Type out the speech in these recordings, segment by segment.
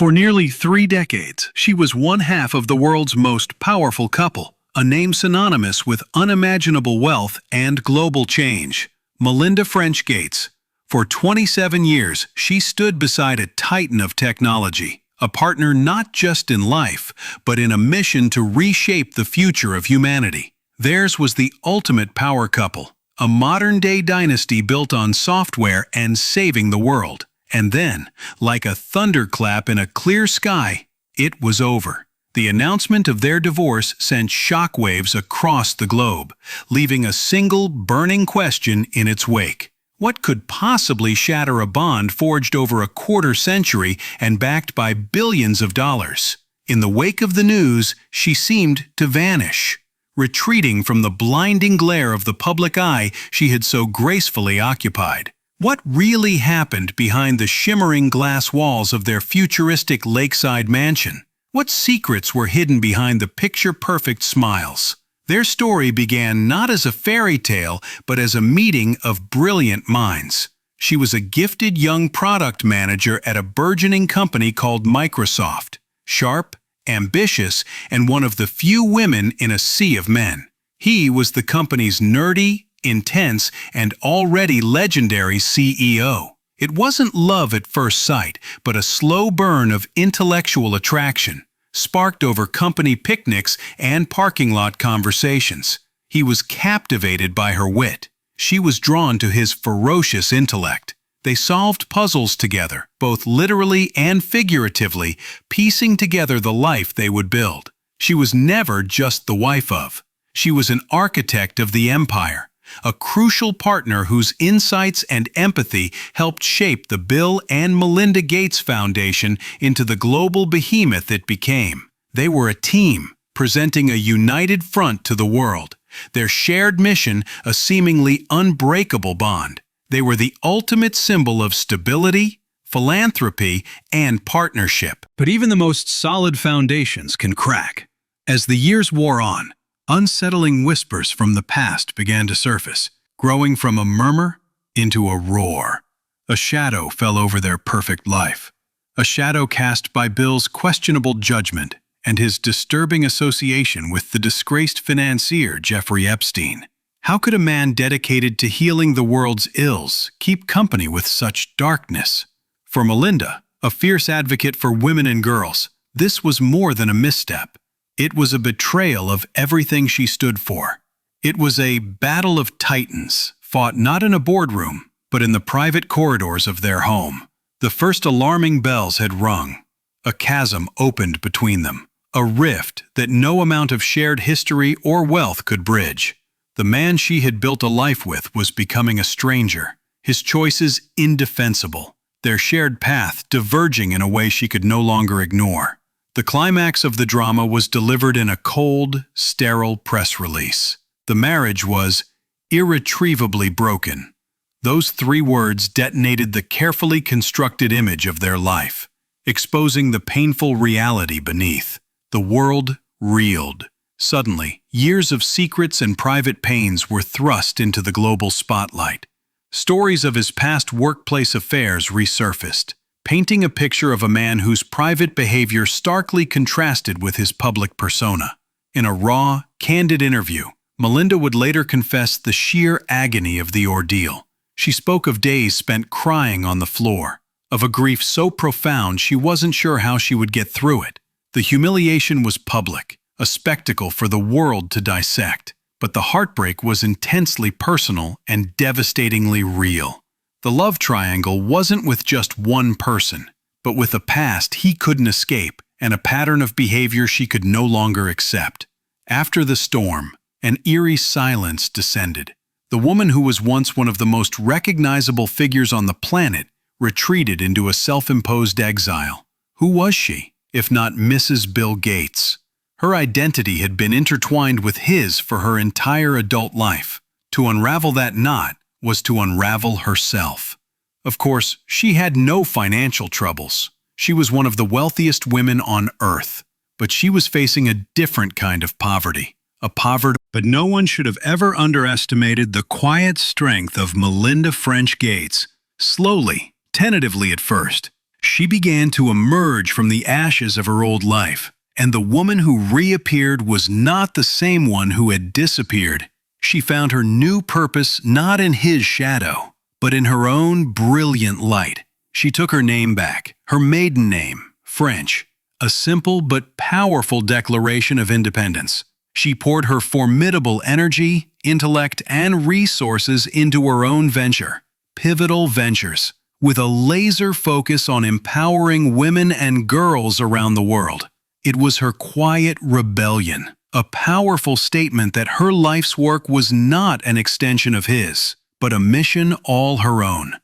For nearly 3 decades, she was one half of the world's most powerful couple, a name synonymous with unimaginable wealth and global change. Melinda French Gates. For 27 years, she stood beside a titan of technology, a partner not just in life, but in a mission to reshape the future of humanity. Theirs was the ultimate power couple, a modern-day dynasty built on software and saving the world. And then, like a thunderclap in a clear sky, it was over. The announcement of their divorce sent shockwaves across the globe, leaving a single burning question in its wake. What could possibly shatter a bond forged over a quarter-century and backed by billions of dollars? In the wake of the news, she seemed to vanish, retreating from the blinding glare of the public eye she had so gracefully occupied. What really happened behind the shimmering glass walls of their futuristic lakeside mansion? What secrets were hidden behind the picture-perfect smiles? Their story began not as a fairy tale, but as a meeting of brilliant minds. She was a gifted young product manager at a burgeoning company called Microsoft, sharp, ambitious, and one of the few women in a sea of men. He was the company's nerdy, intense, and already legendary CEO. It wasn't love at first sight, but a slow burn of intellectual attraction, sparked over company picnics and parking lot conversations. He was captivated by her wit. She was drawn to his ferocious intellect. They solved puzzles together, both literally and figuratively, piecing together the life they would build. She was never just the wife of. She was an architect of the empire, a crucial partner whose insights and empathy helped shape the Bill and Melinda Gates Foundation into the global behemoth it became. They were a team, presenting a united front to the world, their shared mission a seemingly unbreakable bond. They were the ultimate symbol of stability, philanthropy, and partnership. But even the most solid foundations can crack. As the years wore on, unsettling whispers from the past began to surface, growing from a murmur into a roar. A shadow fell over their perfect life, a shadow cast by Bill's questionable judgment and his disturbing association with the disgraced financier Jeffrey Epstein. How could a man dedicated to healing the world's ills keep company with such darkness? For Melinda, a fierce advocate for women and girls, this was more than a misstep. It was a betrayal of everything she stood for. It was a battle of titans, fought not in a boardroom, but in the private corridors of their home. The first alarming bells had rung. A chasm opened between them, a rift that no amount of shared history or wealth could bridge. The man she had built a life with was becoming a stranger, his choices indefensible, their shared path diverging in a way she could no longer ignore. The climax of the drama was delivered in a cold, sterile press release. The marriage was irretrievably broken. Those 3 words detonated the carefully constructed image of their life, exposing the painful reality beneath. The world reeled. Suddenly, years of secrets and private pains were thrust into the global spotlight. Stories of his past workplace affairs resurfaced, painting a picture of a man whose private behavior starkly contrasted with his public persona. In a raw, candid interview, Melinda would later confess the sheer agony of the ordeal. She spoke of days spent crying on the floor, of a grief so profound she wasn't sure how she would get through it. The humiliation was public, a spectacle for the world to dissect, but the heartbreak was intensely personal and devastatingly real. The love triangle wasn't with just one person, but with a past he couldn't escape and a pattern of behavior she could no longer accept. After the storm, an eerie silence descended. The woman who was once one of the most recognizable figures on the planet retreated into a self-imposed exile. Who was she, if not Mrs. Bill Gates? Her identity had been intertwined with his for her entire adult life. To unravel that knot was to unravel herself. Of course, she had no financial troubles. She was one of the wealthiest women on earth, but she was facing a different kind of poverty. But no one should have ever underestimated the quiet strength of Melinda French Gates. Slowly, tentatively at first, She began to emerge from the ashes of her old life, and the woman who reappeared was not the same one who had disappeared. She found her new purpose not in his shadow, but in her own brilliant light. She took her name back, her maiden name, French, a simple but powerful declaration of independence. She poured her formidable energy, intellect, and resources into her own venture, Pivotal Ventures, with a laser focus on empowering women and girls around the world. It was her quiet rebellion, a powerful statement that her life's work was not an extension of his, but a mission all her own.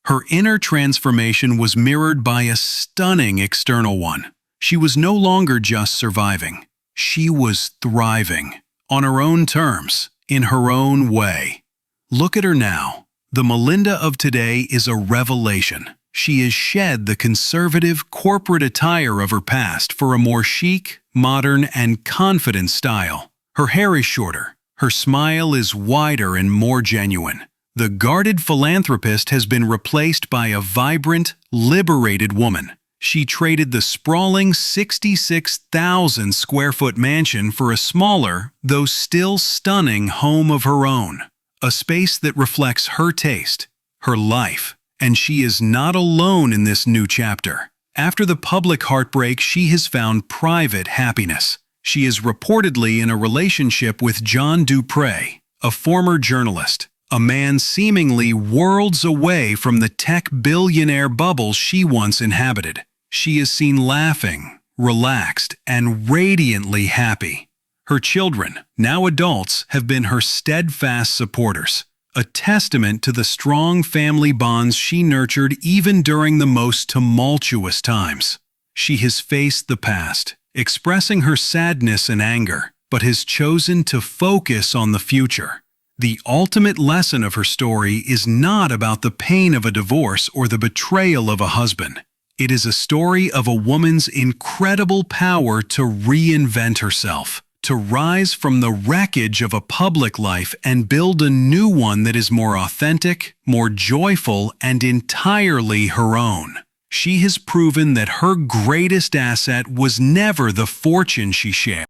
Her inner transformation was mirrored by a stunning external one. She was no longer just surviving. She was thriving, on her own terms, in her own way. Look at her now. The Melinda of today is a revelation. She has shed the conservative, corporate attire of her past for a more chic, modern, and confident style. Her hair is shorter. Her smile is wider and more genuine. The guarded philanthropist has been replaced by a vibrant, liberated woman. She traded the sprawling 66,000 square foot mansion for a smaller, though still stunning home of her own. A space that reflects her taste, her life, and she is not alone in this new chapter. After the public heartbreak, she has found private happiness. She is reportedly in a relationship with Jon Du Pre, a former journalist, a man seemingly worlds away from the tech billionaire bubble she once inhabited. She is seen laughing, relaxed, and radiantly happy. Her children, now adults, have been her steadfast supporters, a testament to the strong family bonds she nurtured even during the most tumultuous times. She has faced the past, expressing her sadness and anger, but has chosen to focus on the future. The ultimate lesson of her story is not about the pain of a divorce or the betrayal of a husband. It is a story of a woman's incredible power to reinvent herself, to rise from the wreckage of a public life and build a new one that is more authentic, more joyful, and entirely her own. She has proven that her greatest asset was never the fortune she shared.